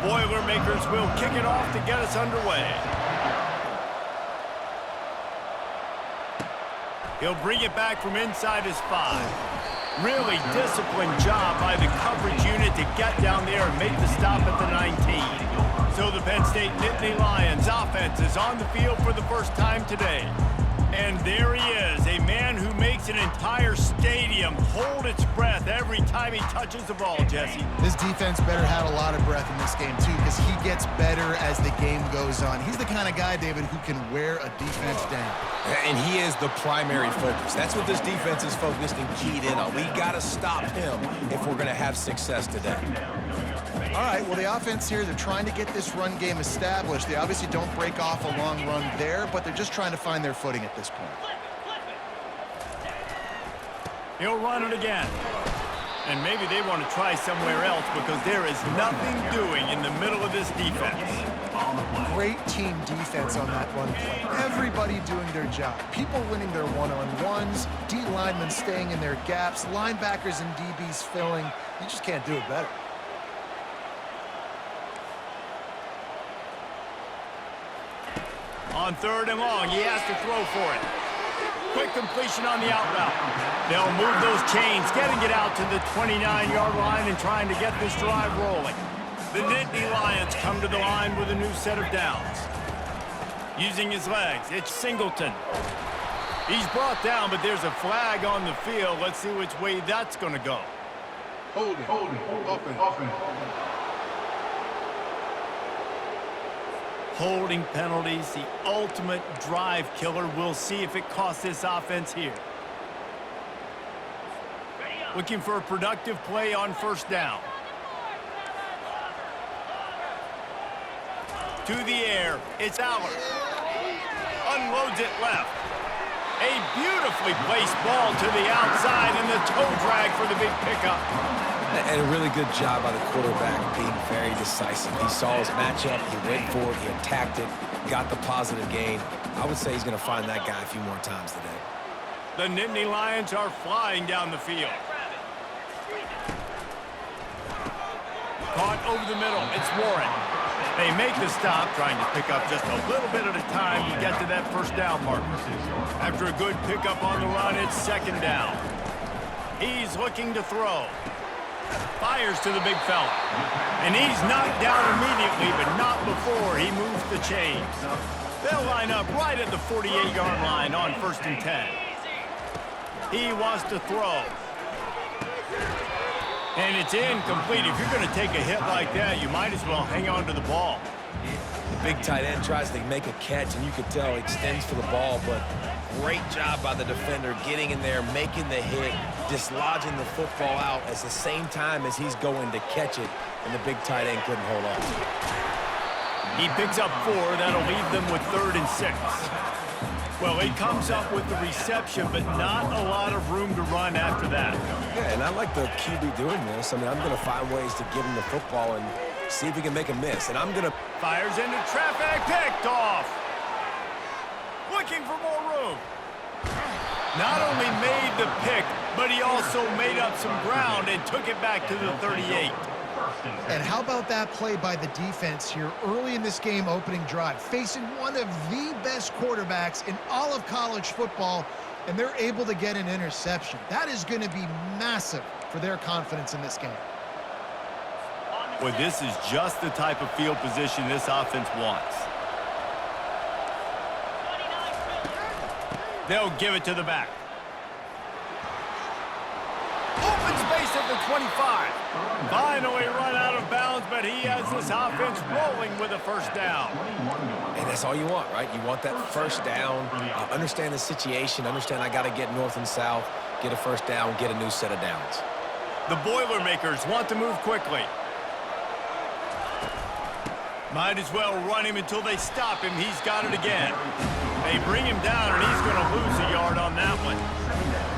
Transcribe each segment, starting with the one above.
Boilermakers will kick it off to get us underway. He'll bring it back from inside his 5. Really disciplined job by the coverage unit to get down there and make the stop at the 19. So the Penn State Nittany Lions offense is on the field for the first time today. And there he is, a man who makes an entire stadium hold its breath every time he touches the ball, Jesse. This defense better have a lot of breath in this game, too, because he gets better as the game goes on. He's the kind of guy, David, who can wear a defense down. And he is the primary focus. That's what this defense is focused and keyed in on. We got to stop him if we're going to have success today. All right, well, the offense here, they're trying to get this run game established. They obviously don't break off a long run there, but they're just trying to find their footing at this point. He'll run it again. And maybe they want to try somewhere else because there is nothing doing in the middle of this defense. Great team defense on that run play. Everybody doing their job. People winning their one-on-ones, D linemen staying in their gaps, linebackers and DBs filling. You just can't do it better. On 3rd and long, he has to throw for it. Quick completion on the out route. They'll move those chains, getting it out to the 29-yard line and trying to get this drive rolling. The Nittany Lions come to the line with a new set of downs. Using his legs, it's Singleton. He's brought down, but there's a flag on the field. Let's see which way that's going to go. Hold it, offense. Holding penalties, the ultimate drive killer. We'll see if it costs this offense here. Looking for a productive play on 1st down. To the air, it's Allard. Unloads it left. A beautifully placed ball to the outside and the toe drag for the big pickup. And a really good job by the quarterback being very decisive. He saw his matchup, he went for it, he attacked it, got the positive gain. I would say he's going to find that guy a few more times today. The Nittany Lions are flying down the field. Caught over the middle, it's Warren. They make the stop, trying to pick up just a little bit at a time to get to that 1st down marker. After a good pickup on the run, it's 2nd down. He's looking to throw. Fires to the big fella. And he's knocked down immediately, but not before he moves the chains. They'll line up right at the 48-yard line on 1st and 10. He wants to throw. And it's incomplete. If you're going to take a hit like that, you might as well hang on to the ball. The big tight end tries to make a catch, and you could tell he extends for the ball, but great job by the defender getting in there, making the hit, dislodging the football out at the same time as he's going to catch it, and the big tight end couldn't hold on to it. He picks up 4. That'll leave them with 3rd and 6. Well, he comes up with the reception, but not a lot of room to run after that. Yeah, and I like the QB doing this. I mean, I'm going to find ways to give him the football and see if he can make a miss. And I'm going to... Fires into traffic, picked off. Looking for more room. Not only made the pick, but he also made up some ground and took it back to the 38. And how about that play by the defense here early in this game opening drive, facing one of the best quarterbacks in all of college football, and they're able to get an interception. That is going to be massive for their confidence in this game. Well, this is just the type of field position this offense wants. They'll give it to the back. Open space at the 25. Finally run out of bounds, but he has this offense rolling with a 1st down. And that's all you want, right? You want that 1st down, understand the situation, understand I got to get north and south, get a 1st down, get a new set of downs. The Boilermakers want to move quickly. Might as well run him until they stop him. He's got it again. They bring him down, and he's going to lose a yard on that one.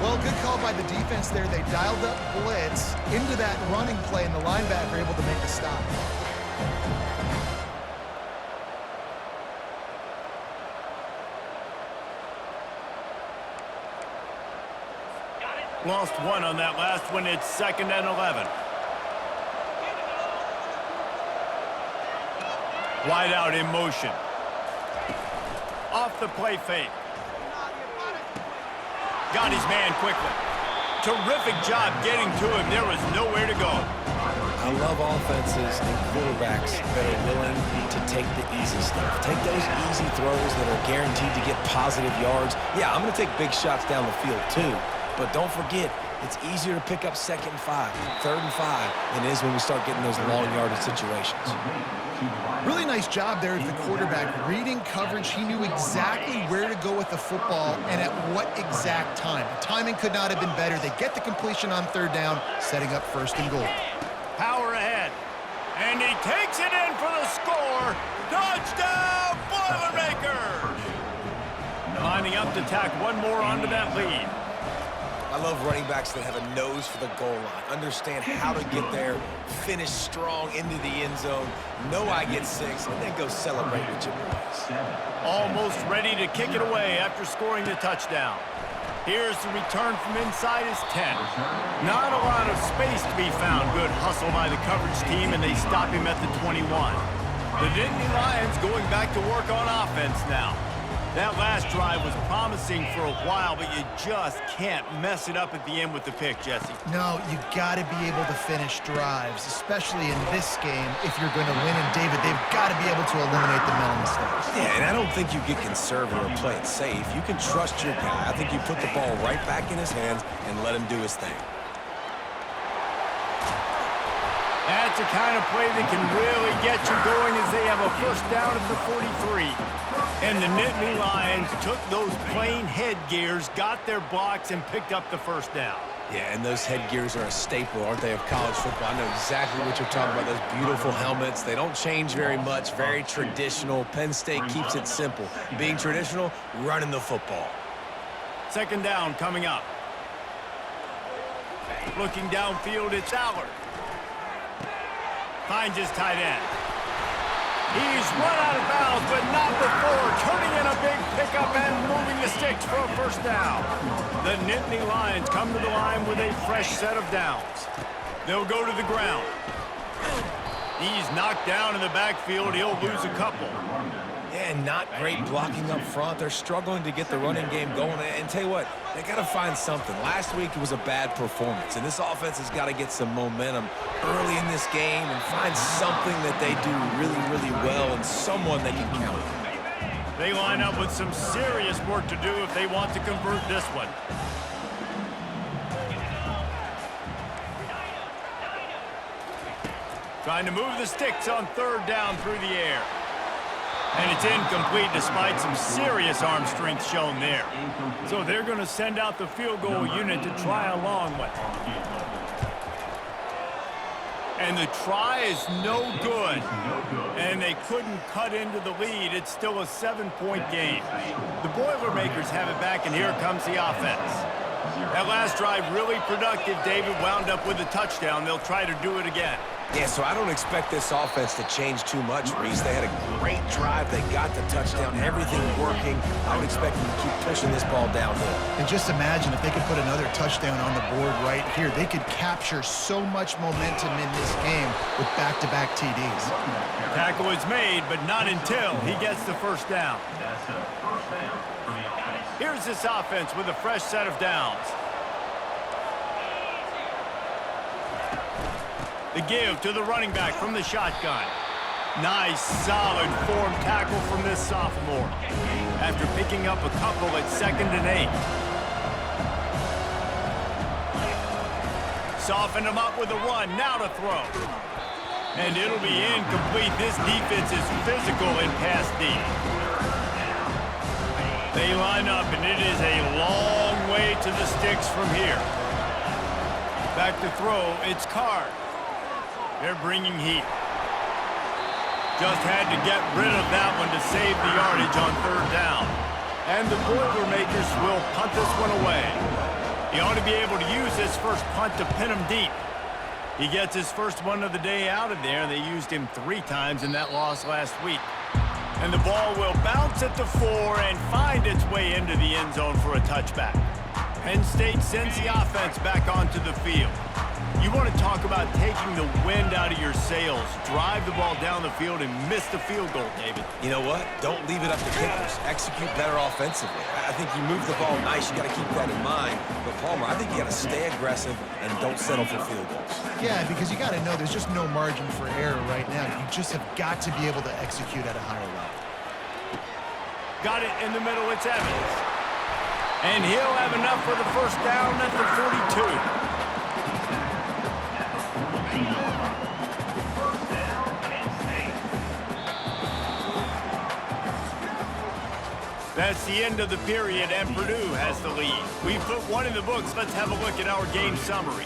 Well, good call by the defense there. They dialed up blitz into that running play, and the linebacker able to make the stop. Lost 1 on that last one. It's 2nd and 11. Wide out in motion. Off the play fake. Got his man quickly. Terrific job getting to him. There was nowhere to go. I love offenses and quarterbacks that are willing to take the easy stuff. Take those easy throws that are guaranteed to get positive yards. Yeah, I'm going to take big shots down the field too. But don't forget, it's easier to pick up 2nd and 5, 3rd and 5 than it is when we start getting those long yardage situations. Really nice job there as the quarterback. Reading coverage, he knew exactly where to go with the football and at what exact time. The timing could not have been better. They get the completion on 3rd down, setting up 1st and goal. Power ahead. And he takes it in for the score. Touchdown, Boilermakers! Lining up to tack one more onto that lead. I love running backs that have a nose for the goal line, understand how to get there, finish strong into the end zone, know I get 6, and then go celebrate with your boys. Almost ready to kick it away after scoring the touchdown. Here's the return from inside his 10. Not a lot of space to be found. Good hustle by the coverage team, and they stop him at the 21. The Nittany Lions going back to work on offense now. That last drive was promising for a while, but you just can't mess it up at the end with the pick, Jesse. No, you got to be able to finish drives, especially in this game. If you're going to win, and David, they've got to be able to eliminate the mental mistakes. Yeah, and I don't think you get conservative or play it safe. You can trust your guy. I think you put the ball right back in his hands and let him do his thing. That's the kind of play that can really get you going as they have a 1st down at the 43. And the Nittany Lions took those plain headgears, got their blocks, and picked up the 1st down. Yeah, and those headgears are a staple, aren't they, of college football? I know exactly what you're talking about, those beautiful helmets. They don't change very much, very traditional. Penn State keeps it simple. Being traditional, running the football. 2nd down coming up. Looking downfield, it's Allard. Finds his tight end. He's run out of bounds, but not before turning in a big pickup and moving the sticks for a 1st down. The Nittany Lions come to the line with a fresh set of downs. They'll go to the ground. He's knocked down in the backfield. He'll lose a couple. Yeah, not great blocking up front. They're struggling to get the running game going. And tell you what, they got to find something. Last week it was a bad performance, and this offense has got to get some momentum early in this game and find something that they do really, really well and someone they can count on. They line up with some serious work to do if they want to convert this one. Trying to move the sticks on 3rd down through the air. And it's incomplete despite some serious arm strength shown there. So they're going to send out the field goal unit to try a long one. And the try is no good. And they couldn't cut into the lead. It's still a 7-point game. The Boilermakers have it back, and here comes the offense. That last drive really productive. David wound up with a touchdown. They'll try to do it again. Yeah, so I don't expect this offense to change too much, Reese. They had a great drive. They got the touchdown, everything working. I would expect them to keep pushing this ball downhill. And just imagine if they could put another touchdown on the board right here. They could capture so much momentum in this game with back-to-back TDs. Tackle is made, but not until he gets the 1st down. Here's this offense with a fresh set of downs. The give to the running back from the shotgun. Nice, solid form tackle from this sophomore. After picking up a couple at 2nd and 8. Soften him up with a run, now to throw. And it'll be incomplete. This defense is physical in pass deep. They line up, and it is a long way to the sticks from here. Back to throw, it's Card. They're bringing heat. Just had to get rid of that one to save the yardage on 3rd down. And the Boilermakers will punt this one away. He ought to be able to use this first punt to pin him deep. He gets his first one of the day out of there. They used him 3 times in that loss last week. And the ball will bounce at the 4 and find its way into the end zone for a touchback. Penn State sends the offense back onto the field. You want to talk about taking the wind out of your sails. Drive the ball down the field and miss the field goal, David. You know what? Don't leave it up to kickers. Execute better offensively. I think you move the ball nice. You got to keep that in mind. But, Palmer, I think you got to stay aggressive and don't settle for field goals. Yeah, because you got to know there's just no margin for error right now. You just have got to be able to execute at a higher level. Got it in the middle. It's Evans. And he'll have enough for the first down at the 42. That's the end of the period, and Purdue has the lead. We've put one in the books. Let's have a look at our game summary.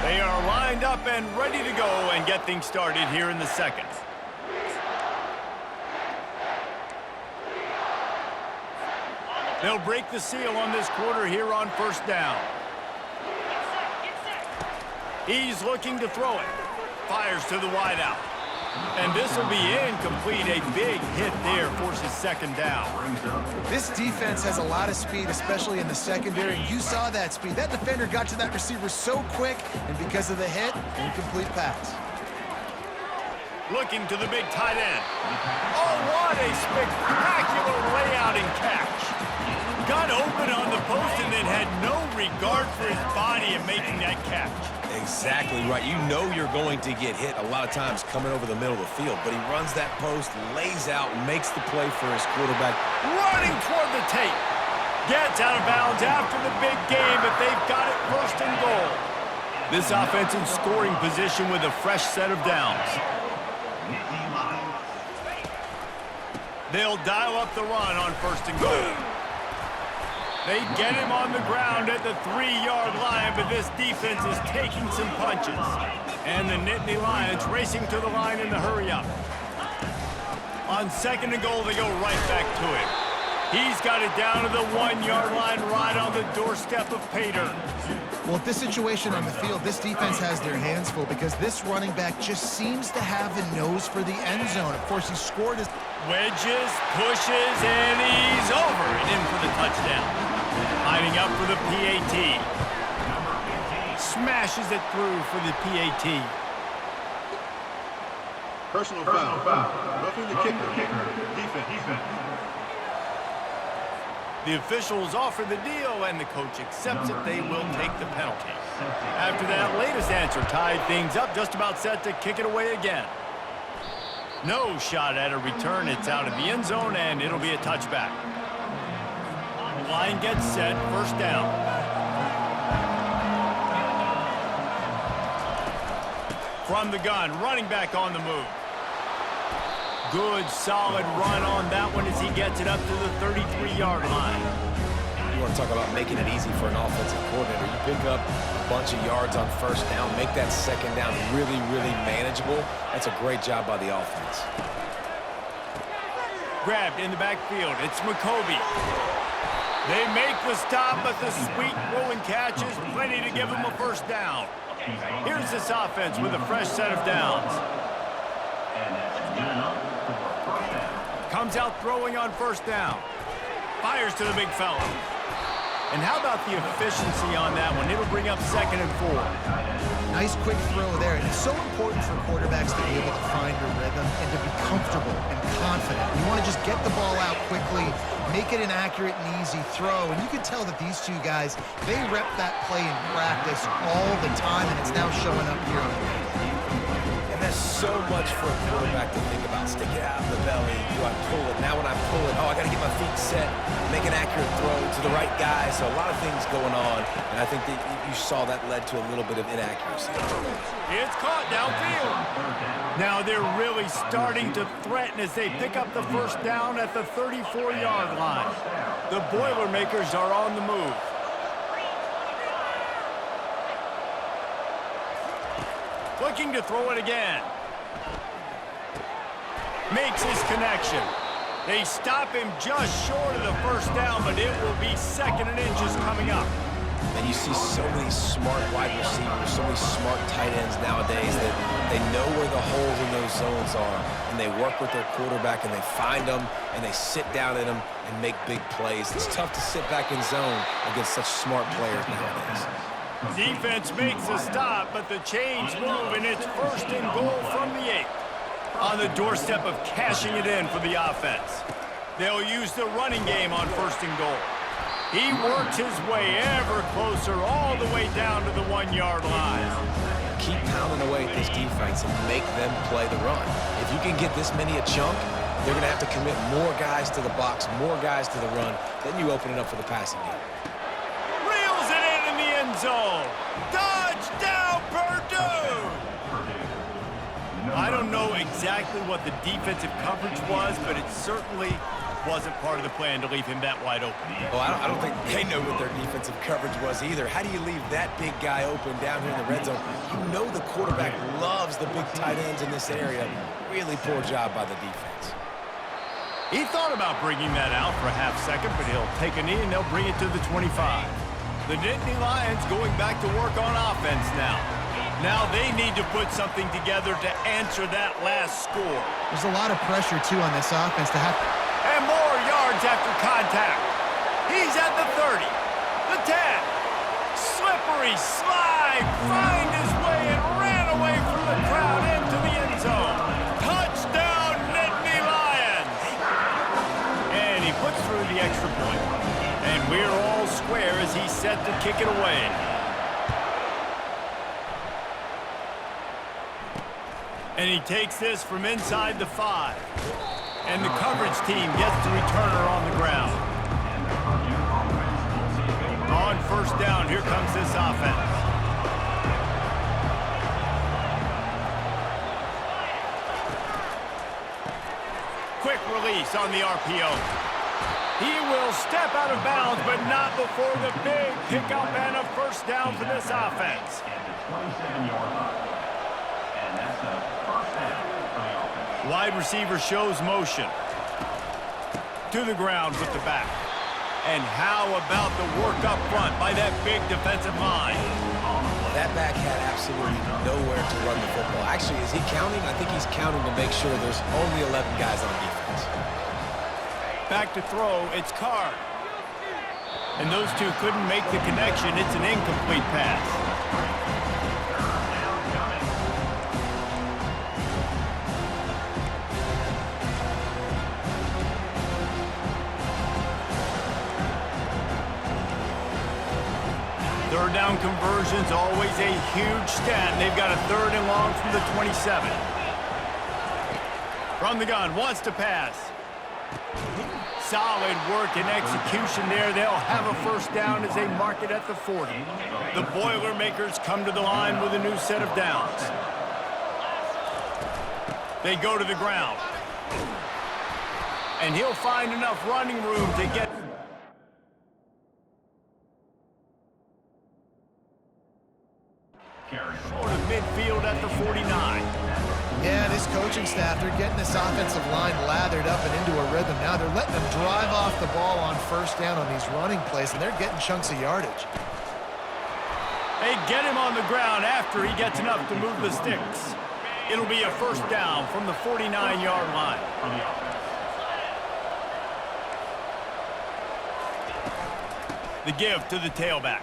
They are lined up and ready to go and get things started here in the second. They'll break the seal on this quarter here on first down. He's looking to throw it. Fires to the wideout. And this will be incomplete. A big hit there forces second down. This defense has a lot of speed, especially in the secondary. You saw that speed. That defender got to that receiver so quick, and because of the hit, incomplete pass. Looking to the big tight end. Oh, what a spectacular layout and catch. Got open on the post and then had no regard for his body in making that catch. Exactly right. You know you're going to get hit a lot of times coming over the middle of the field, but he runs that post, lays out, makes the play for his quarterback. Running toward the tape. Gets out of bounds after the big game, but they've got it first and goal. This offense in scoring position with a fresh set of downs. They'll dial up the run on first and goal. They get him on the ground at the 3-yard line, but this defense is taking some punches. And the Nittany Lions racing to the line in the hurry-up. On second and goal, they go right back to him. He's got it down to the 1-yard line right on the doorstep of Pater. Well, at this situation on the field, this defense has their hands full because this running back just seems to have a nose for the end zone. Of course, he scored his... Wedges, pushes, and he's over and in for the touchdown. Lining up for the PAT. Smashes it through for the PAT. Personal foul. Roughing the kicker. Defense. The officials offer the deal, and the coach accepts it. They will take the penalty. After that latest answer tied things up, just about set to kick it away again. No shot at a return. It's out of the end zone, and it'll be a touchback. Line gets set, first down. From the gun, running back on the move. Good, solid run on that one as he gets it up to the 33-yard line. You want to talk about making it easy for an offensive coordinator. You pick up a bunch of yards on first down, make that second down really, really manageable. That's a great job by the offense. Grabbed in the backfield. It's McCoby. They make the stop, but the sweet rolling catch is plenty to give them a first down. Here's this offense with a fresh set of downs. Comes out throwing on first down. Fires to the big fella. And how about the efficiency on that one? It'll bring up second and 4. Nice quick throw there. And it's so important for quarterbacks to be able to find a rhythm and to be comfortable and confident. You want to just get the ball out quickly, make it an accurate and easy throw. And you can tell that these two guys, they rep that play in practice all the time, and it's now showing up here on the field. And that's so much for a quarterback to think about. Stick it out of the belly. Do I pull it? Now when I pull it, oh, I got to get my feet set, make an accurate throw to the right guy. So a lot of things going on, and I think that you saw that led to a little bit of inaccuracy. It's caught downfield. Now they're really starting to threaten as they pick up the first down at the 34-yard line. The Boilermakers are on the move. Looking to throw it again. Makes his connection. They stop him just short of the first down, but it will be second and inches coming up. And You see so many smart wide receivers, so many smart tight ends nowadays that they know where the holes in those zones are, and they work with their quarterback, and they find them, and they sit down in them and make big plays. It's tough to sit back in zone against such smart players nowadays. Defense makes a stop, but the chains move, and it's 1st and goal from the 8. On the doorstep of cashing it in for the offense. They'll use the running game on 1st and goal. He works his way ever closer all the way down to the 1-yard line. Keep pounding away at this defense and make them play the run. If you can get this many a chunk, they're going to have to commit more guys to the box, more guys to the run. Then you open it up for the passing game. Reels it in the end zone. Touchdown, Purdue! I don't know exactly what the defensive coverage was, but it certainly wasn't part of the plan to leave him that wide open. Well, I don't think they know what their defensive coverage was either. How do you leave that big guy open down here in the red zone? You know the quarterback loves the big tight ends in this area. Really poor job by the defense. He thought about bringing that out for a half second, but he'll take a knee and they'll bring it to the 25. The Nittany Lions going back to work on offense now. Now they need to put something together to answer that last score. There's a lot of pressure, too, on this offense to have. And more yards after contact. He's at the 30, the 10. Slippery slide, find his way and ran away from the crowd into the end zone. Touchdown, Nittany Lions! And he puts through the extra point. And we're all square as he's set to kick it away. And he takes this from inside the 5. And the coverage team gets the returner on the ground. On 1st down, here comes this offense. Quick release on the RPO. He will step out of bounds, but not before the big pickup and a 1st down for this offense. Wide receiver shows motion. To the ground with the back. And how about the work up front by that big defensive line? That back had absolutely nowhere to run the football. Actually, is he counting? I think he's counting to make sure there's only 11 guys on defense. Back to throw, it's Card. And those two couldn't make the connection. It's an incomplete pass. Third down conversions, always a huge stat. And they've got a 3rd and long from the 27. From the gun, wants to pass. Solid work and execution there. They'll have a 1st down as they mark it at the 40. The Boilermakers come to the line with a new set of downs. They go to the ground. And he'll find enough running room to get... Over to midfield at the 49. Yeah, this coaching staff, they're getting this offensive line lathered up and into a rhythm. Now they're letting them drive off the ball on 1st down on these running plays, and they're getting chunks of yardage. They get him on the ground after he gets enough to move the sticks. It'll be a 1st down from the 49-yard line. The give to the tailback.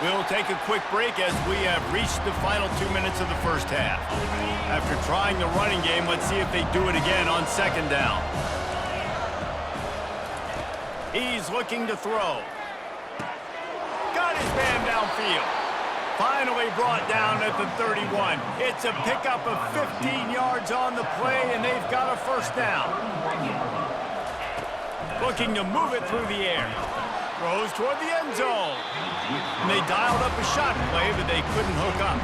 We'll take a quick break as we have reached the final 2 minutes of the 1st half. After trying the running game, let's see if they do it again on 2nd down. He's looking to throw. Got his man downfield. Finally brought down at the 31. It's a pickup of 15 yards on the play, and they've got a 1st down. Looking to move it through the air. Throws toward the end zone. And they dialed up a shot play, but they couldn't hook up.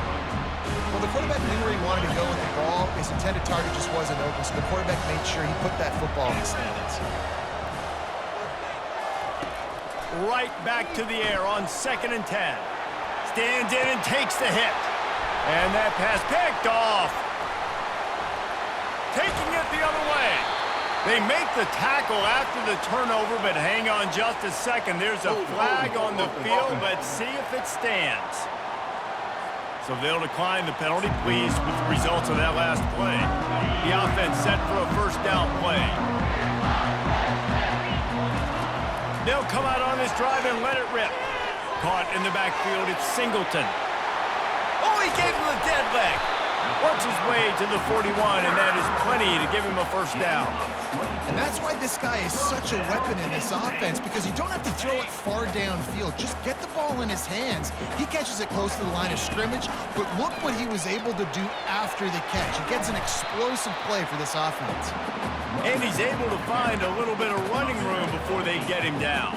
Well, the quarterback knew where he wanted to go with the ball. His intended target just wasn't open, so the quarterback made sure he put that football in the stands. Right back to the air on 2nd and 10. Stands in and takes the hit. And that pass picked off. Taking it the other way. They make the tackle after the turnover, but hang on just a second. There's a flag on the field. Let's see if it stands. So they'll decline the penalty, pleased with the results of that last play. The offense set for a first down play. They'll come out on this drive and let it rip. Caught in the backfield, it's Singleton. Oh, he gave him a dead leg. Works his way to the 41, and that is plenty to give him a first down. And that's why this guy is such a weapon in this offense, because you don't have to throw it far downfield. Just get the ball in his hands. He catches it close to the line of scrimmage, but look what he was able to do after the catch. He gets an explosive play for this offense. And he's able to find a little bit of running room before they get him down.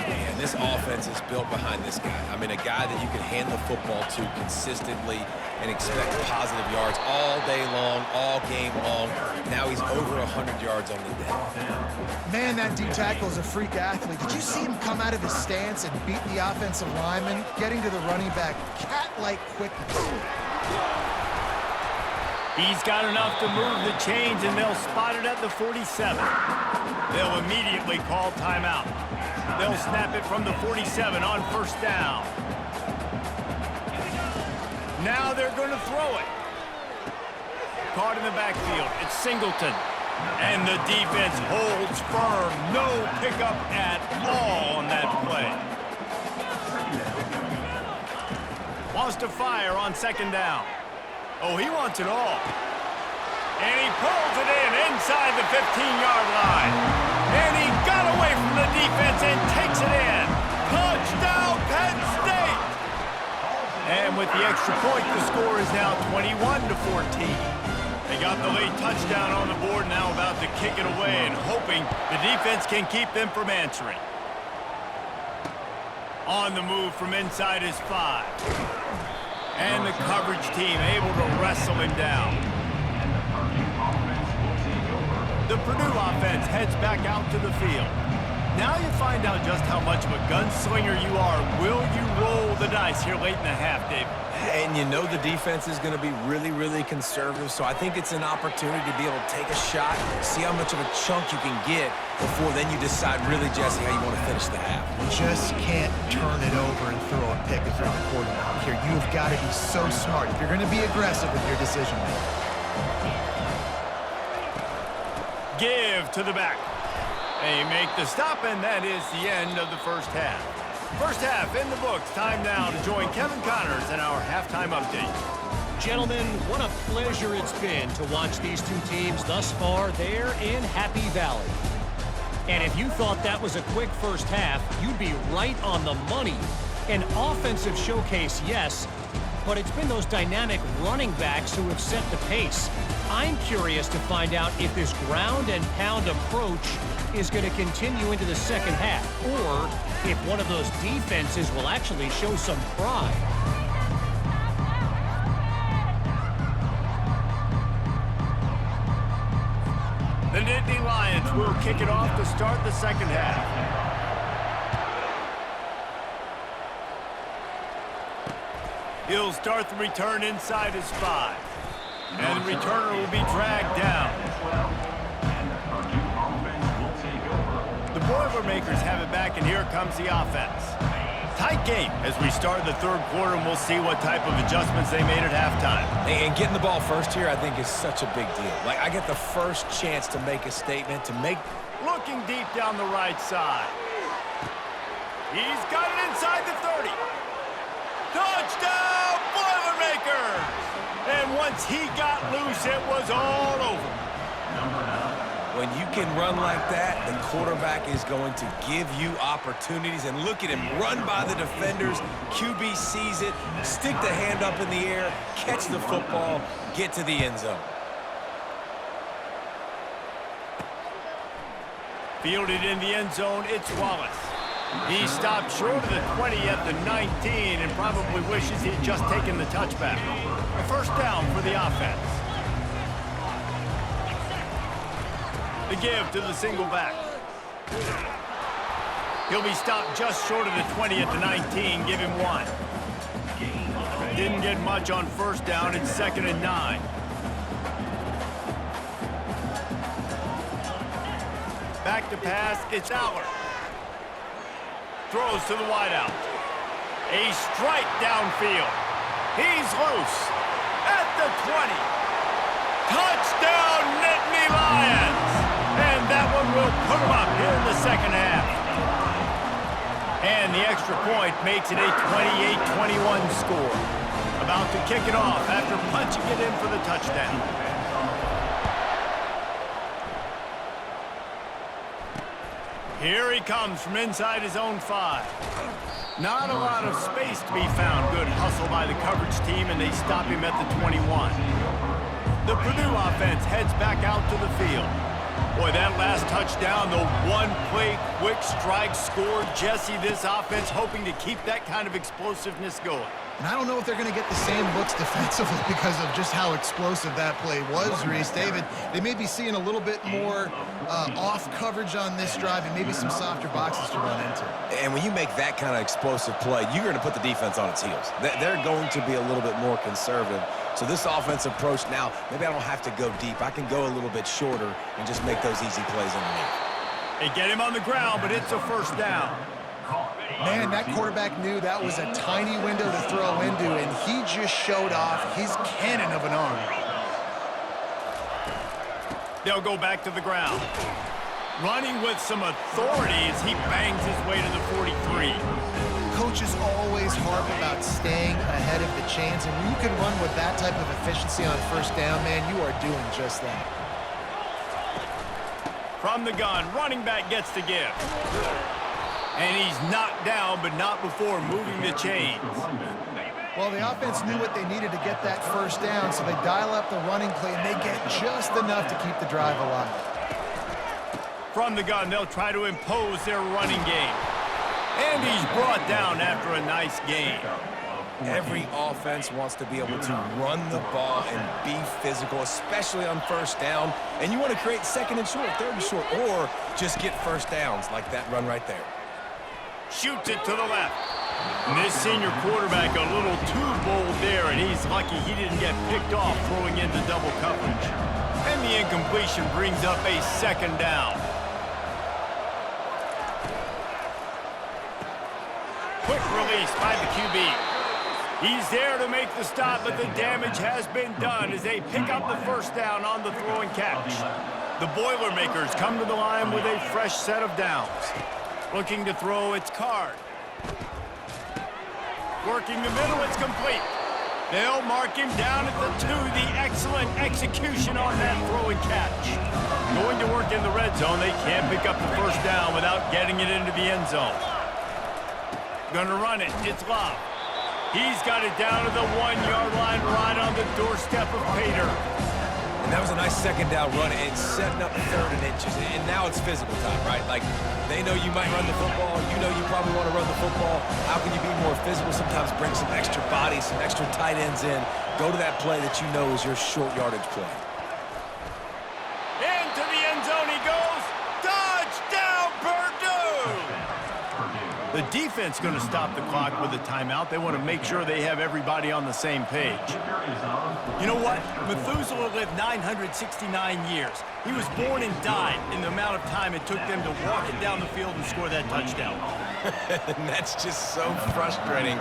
Man, this offense is built behind this guy. I mean, a guy that you can hand the football to consistently and expect positive yards all day long, all game long. Now he's over 100 yards on the day. Man, that D tackle is a freak athlete. Did you see him come out of his stance and beat the offensive lineman, getting to the running back, cat-like quickness? He's got enough to move the chains, and they'll spot it at the 47. They'll immediately call timeout. They'll snap it from the 47 on first down. Now they're going to throw it. Caught in the backfield. It's Singleton. And the defense holds firm. No pickup at all on that play. Wants to fire on second down. Oh, he wants it all. And he pulls it in inside the 15-yard line. And he got away from the defense and takes it in. Touchdown, Penn State! And with the extra point, the score is now 21-14. They got the late touchdown on the board, now about to kick it away and hoping the defense can keep them from answering. On the move from inside his 5. And the coverage team able to wrestle him down. The Purdue offense heads back out to the field. Now you find out just how much of a gunslinger you are. Will you roll the dice here late in the half, Dave? And you know the defense is going to be really, really conservative, so I think it's an opportunity to be able to take a shot, see how much of a chunk you can get before then you decide really, Jesse, how you want to finish the half. You just can't turn it over and throw a pick if you're the quarterback here. You've got to be so smart if you're going to be aggressive with your decision making. Give to the back. They make the stop, and that is the end of the first half. First half in the books. Time now to join Kevin Connors in our halftime update. Gentlemen, what a pleasure it's been to watch these two teams thus far there in Happy Valley. And if you thought that was a quick first half, you'd be right on the money. An offensive showcase, yes, but it's been those dynamic running backs who have set the pace. I'm curious to find out if this ground and pound approach is going to continue into the second half, or if one of those defenses will actually show some pride. The Nittany Lions will kick it off to start the second half. He'll start the return inside his 5. And the returner will be dragged down. The Boilermakers have it back, and here comes the offense. Tight game as we start the third quarter, and we'll see what type of adjustments they made at halftime. And getting the ball first here, I think, is such a big deal. Like, I get the first chance to make a statement, to make... Looking deep down the right side. He's got it inside the 30. Touchdown, Boilermakers! And once he got loose, it was all over. When you can run like that, the quarterback is going to give you opportunities. And look at him run by the defenders. QB sees it, stick the hand up in the air, catch the football, get to the end zone. Fielded in the end zone, it's Wallace. He stopped short of the 20 at the 19 and probably wishes he'd just taken the touchback. A first down for the offense. The give to the single back. He'll be stopped just short of the 20 at the 19. Give him 1. Didn't get much on first down. It's 2nd and 9. Back to pass, it's Aller. Throws to the wideout. A strike downfield. He's loose at the 20. Touchdown, Nittany Lions! And that one will put them up here in the second half. And the extra point makes it a 28-21 score. About to kick it off after punching it in for the touchdown. Here he comes from inside his own 5. Not a lot of space to be found. Good hustle by the coverage team, and they stop him at the 21. The Purdue offense heads back out to the field. Boy, that last touchdown, the one-play quick strike score. Jesse, this offense hoping to keep that kind of explosiveness going. And I don't know if they're going to get the same looks defensively because of just how explosive that play was, Reese. David, they may be seeing a little bit more off coverage on this drive and maybe some softer boxes to run into. And when you make that kind of explosive play, you're going to put the defense on its heels. They're going to be a little bit more conservative. So this offensive approach now, maybe I don't have to go deep. I can go a little bit shorter and just make those easy plays underneath. They get him on the ground, but it's a first down. Man, that quarterback knew that was a tiny window to throw into, and he just showed off his cannon of an arm. They'll go back to the ground. Running with some authority as he bangs his way to the 43. Coaches always harp about staying ahead of the chains, and when you can run with that type of efficiency on first down, man, you are doing just that. From the gun, running back gets the give. And he's knocked down, but not before moving the chains. Well, the offense knew what they needed to get that first down, so they dial up the running play, and they get just enough to keep the drive alive. From the gun, they'll try to impose their running game. And he's brought down after a nice gain. Every offense wants to be able to run the ball and be physical, especially on first down. And you want to create second and short, third and short, or just get first downs like that run right there. Shoots it to the left. And this senior quarterback a little too bold there, and he's lucky he didn't get picked off throwing into double coverage. And the incompletion brings up a second down. Quick release by the QB. He's there to make the stop, but the damage has been done as they pick up the first down on the throw and catch. The Boilermakers come to the line with a fresh set of downs. Looking to throw, it's Card. Working the middle, it's complete. They'll mark him down at the 2. The excellent execution on that throw and catch. Going to work in the red zone, they can't pick up the first down without getting it into the end zone. Gonna run it, it's Love. He's got it down to the 1-yard line right on the doorstep of Pater. And that was a nice second down run and setting up third and inches. And now it's physical time, right? Like, they know you might run the football. You know you probably want to run the football. How can you be more physical? Sometimes bring some extra bodies, some extra tight ends in. Go to that play that you know is your short yardage play. Into the end zone he goes. Touchdown, Purdue! The defense going to stop the clock with a timeout. They want to make sure they have everybody on the same page. You know what? Methuselah lived 969 years. He was born and died in the amount of time it took them to walk it down the field and score that touchdown. And that's just so frustrating.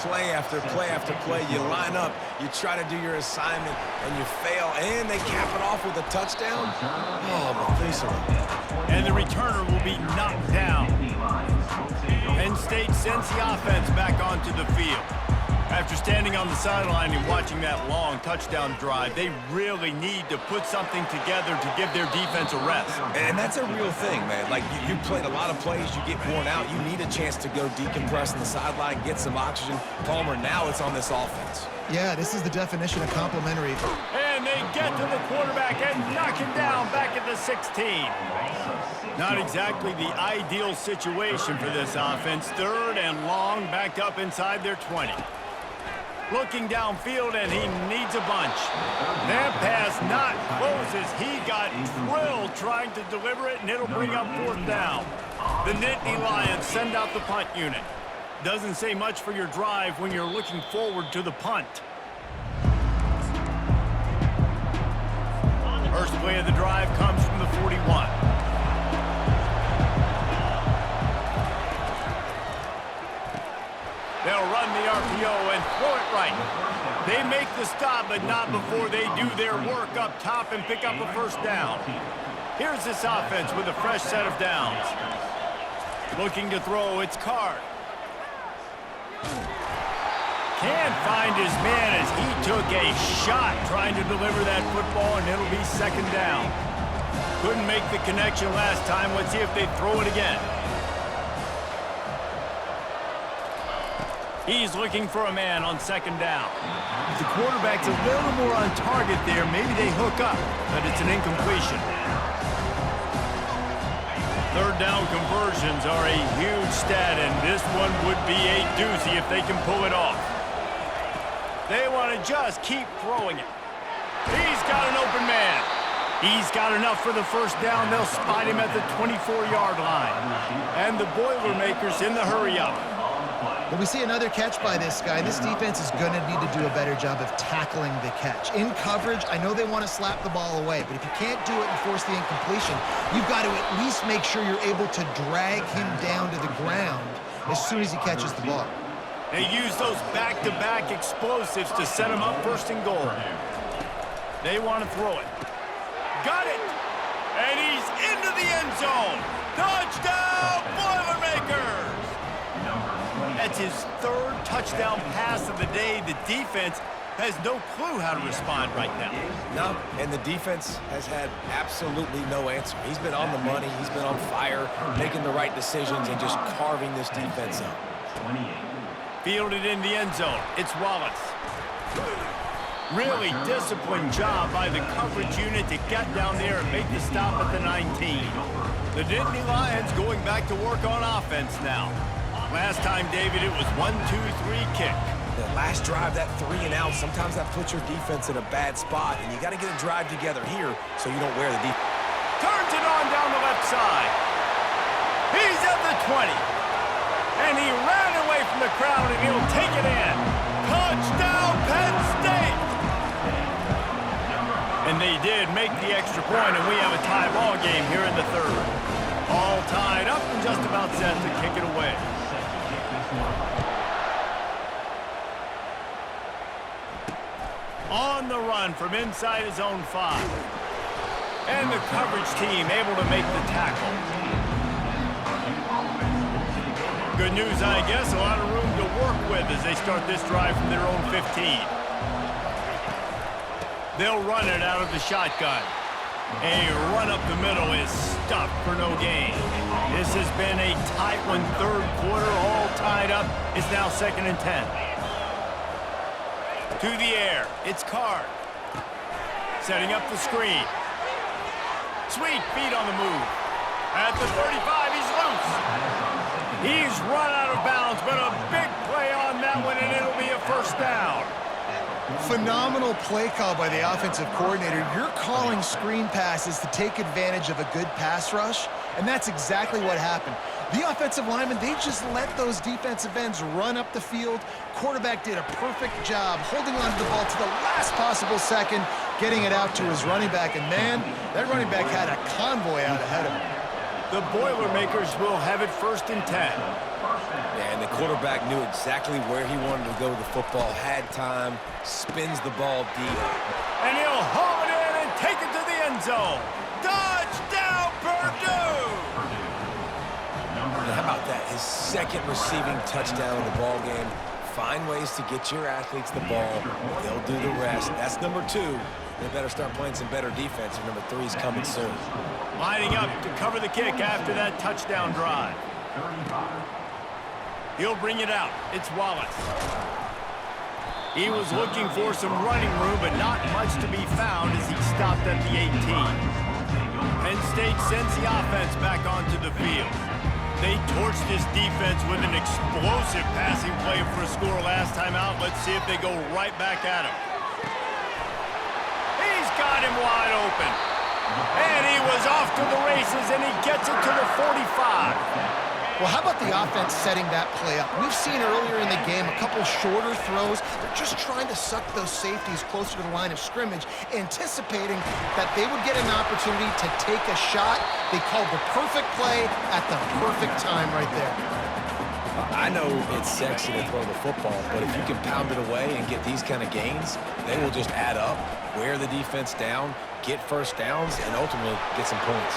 Play after play after play. You line up, you try to do your assignment, and you fail, and they cap it off with a touchdown. Oh, Methuselah. And the returner will be knocked down. Penn State sends the offense back onto the field. After standing on the sideline and watching that long touchdown drive, they really need to put something together to give their defense a rest. And that's a real thing, man. Like, you played a lot of plays, you get worn out, you need a chance to go decompress on the sideline, get some oxygen. Palmer, now it's on this offense. Yeah, this is the definition of complimentary. And they get to the quarterback and knock him down back at the 16. Not exactly the ideal situation for this offense. Third and long, backed up inside their 20. Looking downfield, and he needs a bunch. That pass not closes. He got drilled trying to deliver it, and it'll bring up fourth down. The Nittany Lions send out the punt unit. Doesn't say much for your drive when you're looking forward to the punt. First play of the drive comes from the 41. run the RPO and throw it right. They make the stop, but not before they do their work up top and pick up a first down. Here's this offense with a fresh set of downs. Looking to throw, it's Card. Can't find his man as he took a shot trying to deliver that football, and it'll be second down. Couldn't make the connection last time. Let's see if they throw it again. He's looking for a man on second down. If the quarterback's a little more on target there, maybe they hook up, but it's an incompletion. Third down conversions are a huge stat, and this one would be a doozy if they can pull it off. They want to just keep throwing it. He's got an open man. He's got enough for the first down. They'll spot him at the 24-yard line. And the Boilermakers in the hurry-up. But we see another catch by this guy. This defense is going to need to do a better job of tackling the catch. In coverage, I know they want to slap the ball away, but if you can't do it and force the incompletion, you've got to at least make sure you're able to drag him down to the ground as soon as he catches the ball. They use those back-to-back explosives to set him up first and goal. They want to throw it. Got it! And he's into the end zone! Touchdown, Boilermakers! That's his third touchdown pass of the day. The defense has no clue how to respond right now. No, and the defense has had absolutely no answer. He's been on the money. He's been on fire, making the right decisions and just carving this defense up. Fielded in the end zone. It's Wallace. Really disciplined job by the coverage unit to get down there and make the stop at the 19. The Nittany Lions going back to work on offense now. Last time, David, it was 1-2-3 kick. The last drive, that 3 and out, sometimes that puts your defense in a bad spot, and you got to get a drive together here so you don't wear the defense. Turns it on down the left side. He's at the 20. And he ran away from the crowd, and he'll take it in. Touchdown, Penn State! And they did make the extra point, and we have a tie ball game here in the third. All tied up and just about set to kick it away. On the run from inside his own 5. And the coverage team able to make the tackle. Good news, I guess, a lot of room to work with as they start this drive from their own 15. They'll run it out of the shotgun. A run up the middle is stuffed for no gain. This has been a tight one, third quarter, all tied up. It's now 2nd and 10. To the air, it's Card. Setting up the screen. Sweet feet on the move. At the 35, he's loose. He's run out of bounds, but a big play on that one, and it'll be a first down. Phenomenal play call by the offensive coordinator. You're calling screen passes to take advantage of a good pass rush, and that's exactly what happened. The offensive linemen, they just let those defensive ends run up the field. Quarterback did a perfect job holding on to the ball to the last possible second, getting it out to his running back, and man, that running back had a convoy out ahead of him. The Boilermakers will have it 1st and 10. And the quarterback knew exactly where he wanted to go with the football, had time, spins the ball deep. And he'll haul it in and take it to the end zone. Touchdown, Purdue! And how about that? His 2nd receiving touchdown of the ball game. Find ways to get your athletes the ball. They'll do the rest. That's number 2. They better start playing some better defense, and number 3 is coming soon. Lining up to cover the kick after that touchdown drive. He'll bring it out. It's Wallace. He was looking for some running room, but not much to be found as he stopped at the 18. Penn State sends the offense back onto the field. They torched this defense with an explosive passing play for a score last time out. Let's see if they go right back at him. He's got him wide open. And he was off to the races, and he gets it to the 45. Well, how about the offense setting that play up? We've seen earlier in the game a couple shorter throws. They're just trying to suck those safeties closer to the line of scrimmage, anticipating that they would get an opportunity to take a shot. They called the perfect play at the perfect time right there. I know it's sexy to throw the football, but if you can pound it away and get these kind of gains, they will just add up, wear the defense down, get first downs, and ultimately get some points.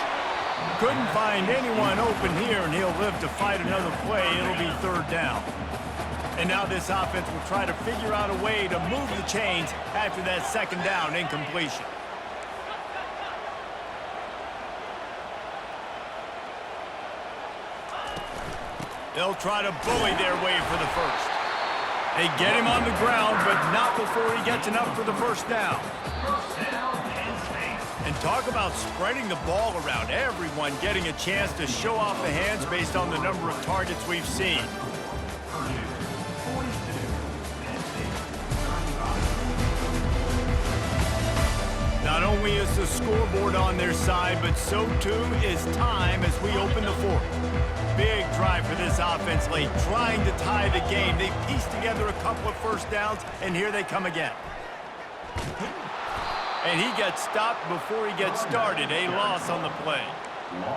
Couldn't find anyone open here, and he'll live to fight another play. It'll be third down. And now this offense will try to figure out a way to move the chains after that second down incompletion. They'll try to bully their way for the first. They get him on the ground, but not before he gets enough for the first down. And talk about spreading the ball around. Everyone getting a chance to show off the hands based on the number of targets we've seen. Not only is the scoreboard on their side, but so too is time as we open the fourth. Big drive for this offense late, trying to tie the game. They pieced together a couple of first downs, and here they come again. And he gets stopped before he gets started. A loss on the play.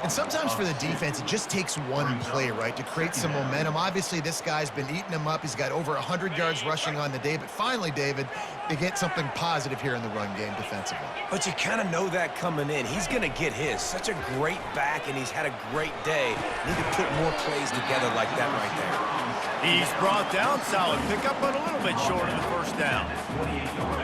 And sometimes for the defense, it just takes one play, right, to create some momentum. Obviously, this guy's been eating them up. He's got over 100 yards rushing on the day. But finally, David, they get something positive here in the run game defensively. But you kind of know that coming in. He's going to get his. Such a great back, and he's had a great day. Need to put more plays together like that right there. He's brought down solid. Pick up on a little bit short of the first down.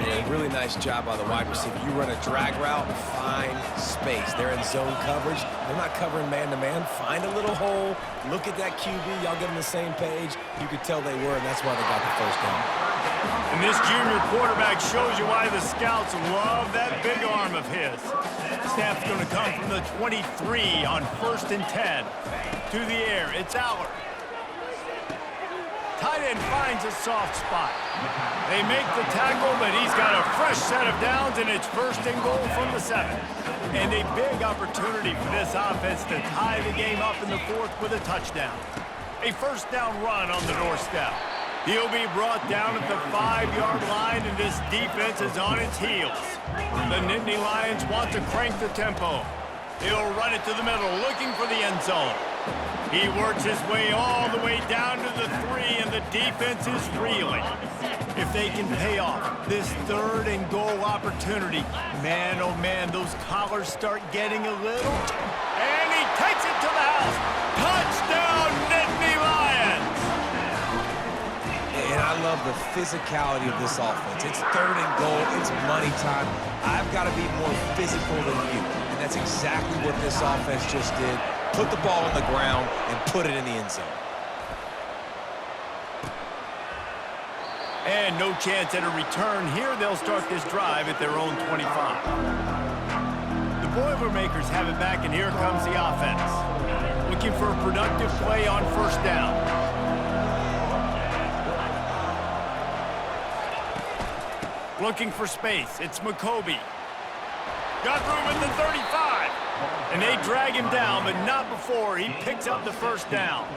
Yeah, really nice job by the wide receiver. You run a drag route, find space. They're in zone coverage. They're not covering man-to-man. Find a little hole. Look at that QB. Y'all get on the same page. You could tell they were, and that's why they got the first down. And this junior quarterback shows you why the scouts love that big arm of his. Snap's going to come from the 23 on 1st and 10. To the air, it's Aller. Tight end finds a soft spot. They make the tackle, but he's got a fresh set of downs, and it's 1st and goal from the 7. And a big opportunity for this offense to tie the game up in the fourth with a touchdown. A first down run on the doorstep. He'll be brought down at the 5-yard line, and this defense is on its heels. The Nittany Lions want to crank the tempo. He'll run it to the middle, looking for the end zone. He works his way all the way down to the 3, and the defense is reeling. If they can pay off this 3rd and goal opportunity, man, oh man, those collars start getting a little. And he takes it to the house. Touchdown, Nittany Lions! And I love the physicality of this offense. It's 3rd and goal. It's money time. I've got to be more physical than you. And that's exactly what this offense just did. Put the ball on the ground and put it in the end zone. And no chance at a return here. They'll start this drive at their own 25. The Boilermakers have it back, and here comes the offense. Looking for a productive play on 1st down. Looking for space. It's McCoby. Got room at the 35. And they drag him down, but not before he picks up the first down.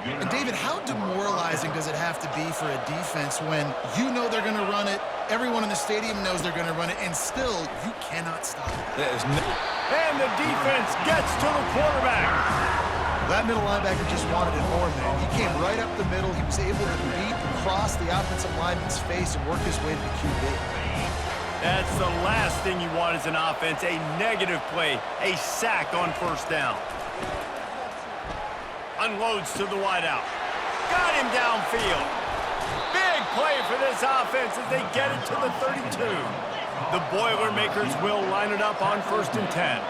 And David, how demoralizing does it have to be for a defense when you know they're going to run it, everyone in the stadium knows they're going to run it, and still you cannot stop it? And the defense gets to the quarterback. That middle linebacker just wanted it more, man. He came right up the middle. He was able to beat across the offensive lineman's face and work his way to the QB. That's the last thing you want as an offense, a negative play, a sack on 1st down. Unloads to the wideout. Got him downfield. Big play for this offense as they get it to the 32. The Boilermakers will line it up on 1st and 10.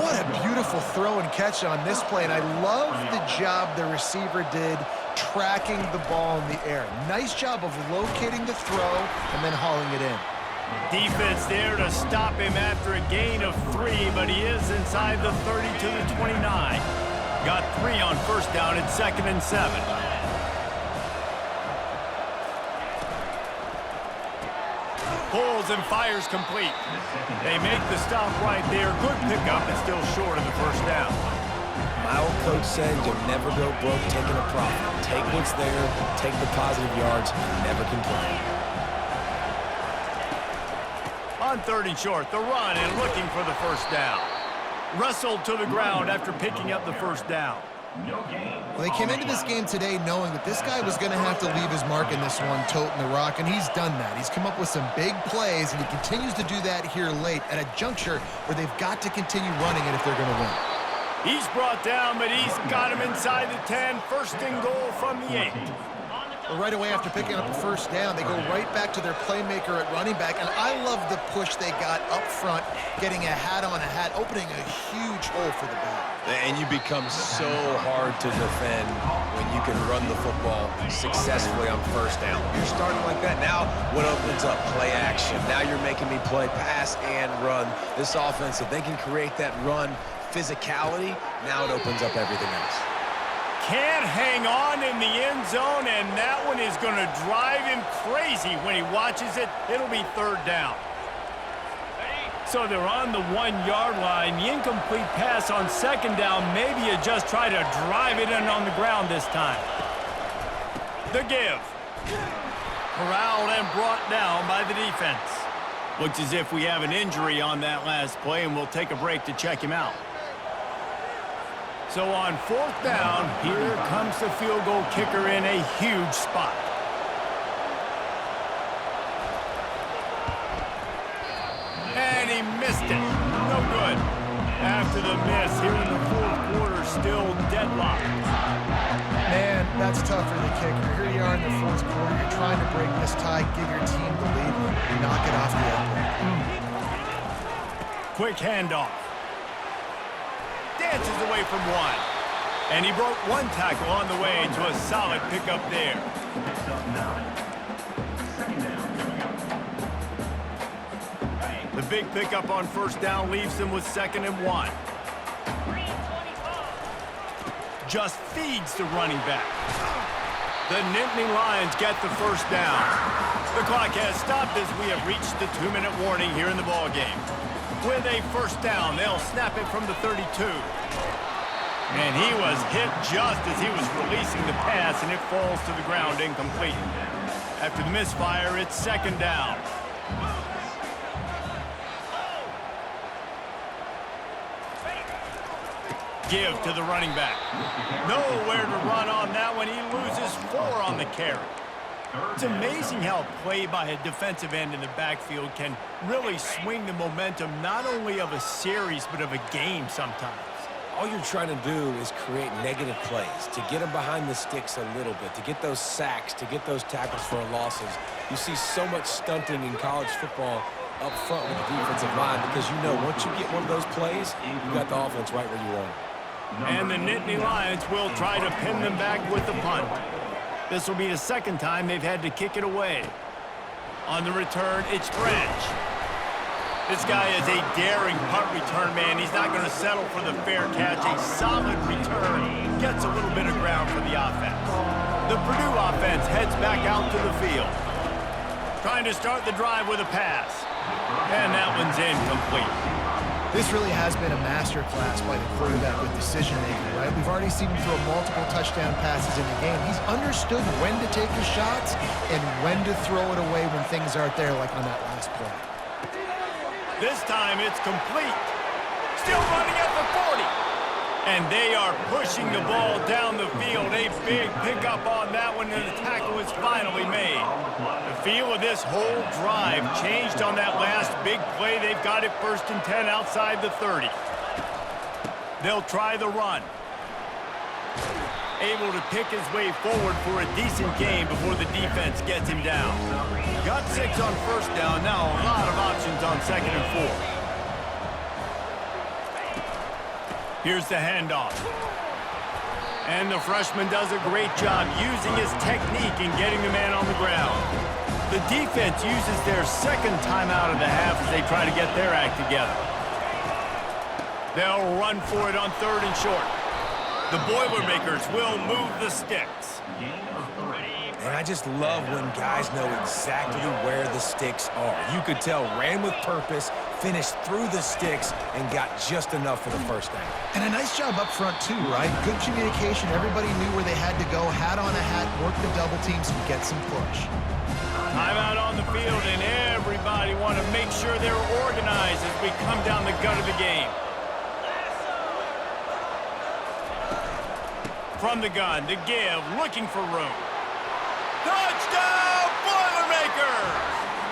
What a beautiful throw and catch on this play, and I love the job the receiver did tracking the ball in the air. Nice job of locating the throw and then hauling it in. Defense there to stop him after a gain of 3, but he is inside the 30 to the 29. Got 3 on 1st down at 2nd and 7. Pulls and fires complete. They make the stop right there. Good pickup, but still short of the 1st down. My old coach said you'll never go broke taking a profit. Take what's there, take the positive yards, never complain. On 3rd and short, the run and looking for the 1st down. Wrestled to the ground after picking up the 1st down. Well, they came into this game today knowing that this guy was going to have to leave his mark in this one, toting the rock, and he's done that. He's come up with some big plays, and he continues to do that here late at a juncture where they've got to continue running it if they're going to win. He's brought down, but he's got him inside the 10. First and goal from the 8. Well, right away after picking up a first down, they go right back to their playmaker at running back, and I love the push they got up front, getting a hat on a hat, opening a huge hole for the back. And you become so hard to defend when you can run the football successfully on first down. You're starting like that. Now what opens up? Play action. Now you're making me play pass and run. This offense, if they can create that run physicality, now it opens up everything else. Can't hang on in the end zone, and that one is going to drive him crazy when he watches it. It'll be third down. So they're on the 1-yard line. The incomplete pass on second down. Maybe you just try to drive it in on the ground this time. The give. Corralled and brought down by the defense. Looks as if we have an injury on that last play, and we'll take a break to check him out. So on fourth down, here comes the field goal kicker in a huge spot. And he missed it. No good. After the miss, here in the fourth quarter, still deadlocked. Man, that's tough for the kicker. Here you are in the fourth quarter. You're trying to break this tie, give your team the lead, knock it off the open. Quick handoff. Dances away from one. And he broke one tackle on the way to a solid pickup there. The big pickup on first down leaves them with 2nd and 1. Just feeds the running back. The Nittany Lions get the first down. The clock has stopped as we have reached the 2-minute warning here in the ballgame. With a first down, they'll snap it from the 32. And he was hit just as he was releasing the pass, and it falls to the ground incomplete. After the misfire, it's 2nd down. Give to the running back. Nowhere to run on that one. He loses 4 on the carry. It's amazing how play by a defensive end in the backfield can really swing the momentum not only of a series but of a game sometimes. All you're trying to do is create negative plays, to get them behind the sticks a little bit, to get those sacks, to get those tackles for losses. You see so much stunting in college football up front with the defensive line because you know once you get one of those plays, you got the offense right where you want it. And the Nittany Lions will try to pin them back with the punt. This will be the 2nd time they've had to kick it away. On the return, it's French. This guy is a daring punt return man. He's not going to settle for the fair catch. A solid return gets a little bit of ground for the offense. The Purdue offense heads back out to the field. Trying to start the drive with a pass. And that one's incomplete. This really has been a masterclass by the quarterback with decision-making, right? We've already seen him throw multiple touchdown passes in the game. He's understood when to take his shots and when to throw it away when things aren't there, like on that last play. This time it's complete. Still running at the 40. And they are pushing the ball down the field. A big pickup on that one, and the tackle is finally made. The feel of this whole drive changed on that last big play. They've got it 1st and 10 outside the 30. They'll try the run. Able to pick his way forward for a decent game before the defense gets him down. Got 6 on first down. Now a lot of options on 2nd and 4. Here's the handoff. And the freshman does a great job using his technique and getting the man on the ground. The defense uses their 2nd timeout of the half as they try to get their act together. They'll run for it on 3rd and short. The Boilermakers will move the sticks. And I just love when guys know exactly where the sticks are. You could tell ran with purpose, finished through the sticks, and got just enough for the first down. And a nice job up front, too, right? Good communication. Everybody knew where they had to go. Hat on a hat, work the double teams, and get some push. Timeout on the field, and everybody want to make sure they're organized as we come down the gut of the game. From the gun, to give, looking for room. Touchdown, Boilermakers!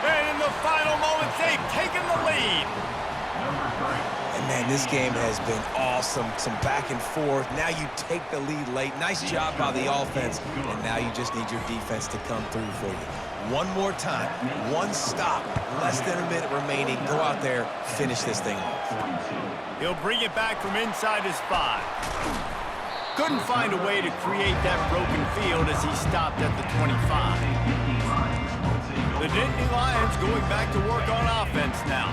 And in the final moments, they've taken the lead. And man, this game has been awesome. Some back and forth. Now you take the lead late. Nice job by the offense. And now you just need your defense to come through for you. One more time. One stop. Less than a minute remaining. Go out there, finish this thing off. He'll bring it back from inside his 5. Couldn't find a way to create that broken field as he stopped at the 25. The Nittany Lions going back to work on offense now.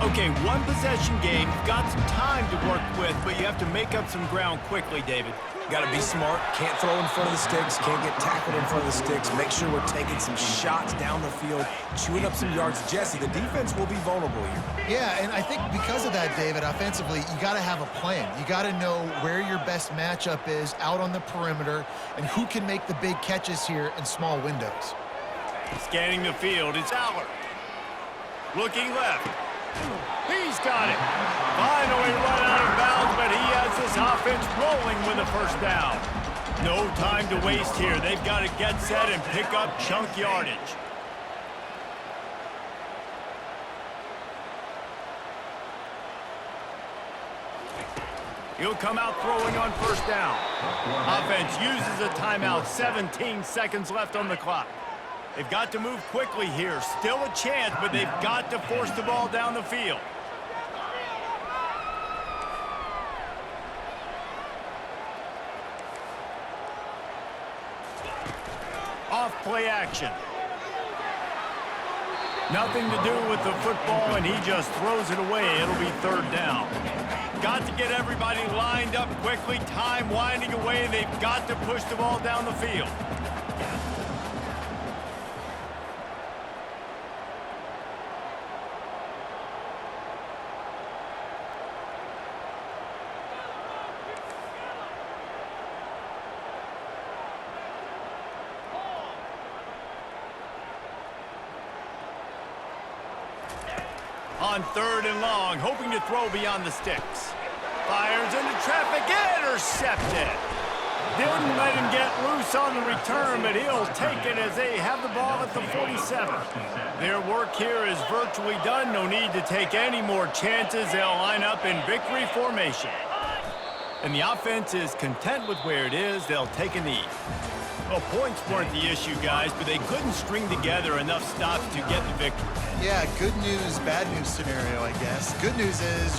Okay, one possession game. You've got some time to work with, but you have to make up some ground quickly, David. Got to be smart. Can't throw in front of the sticks. Can't get tackled in front of the sticks. Make sure we're taking some shots down the field, chewing up some yards. Jesse, the defense will be vulnerable here. Yeah, and I think because of that, David, offensively, you got to have a plan. You got to know where your best matchup is out on the perimeter and who can make the big catches here in small windows. Scanning the field, it's Aller. Looking left. He's got it. Finally run out of bounds, but he has this offense rolling with a first down. No time to waste here. They've got to get set and pick up chunk yardage. He'll come out throwing on first down. Offense uses a timeout. 17 seconds left on the clock. They've got to move quickly here. Still a chance, but they've got to force the ball down the field. Off play action. Nothing to do with the football, and he just throws it away. It'll be third down. Got to get everybody lined up quickly. Time winding away. They've got to push the ball down the field. On third and long, hoping to throw beyond the sticks. Fires into traffic, intercepted. Didn't let him get loose on the return, but he'll take it as they have the ball at the 47. Their work here is virtually done. No need to take any more chances. They'll line up in victory formation. And the offense is content with where it is. They'll take a knee. Well, points weren't the issue, guys, but they couldn't string together enough stops to get the victory. Yeah, good news, bad news scenario, I guess. Good news is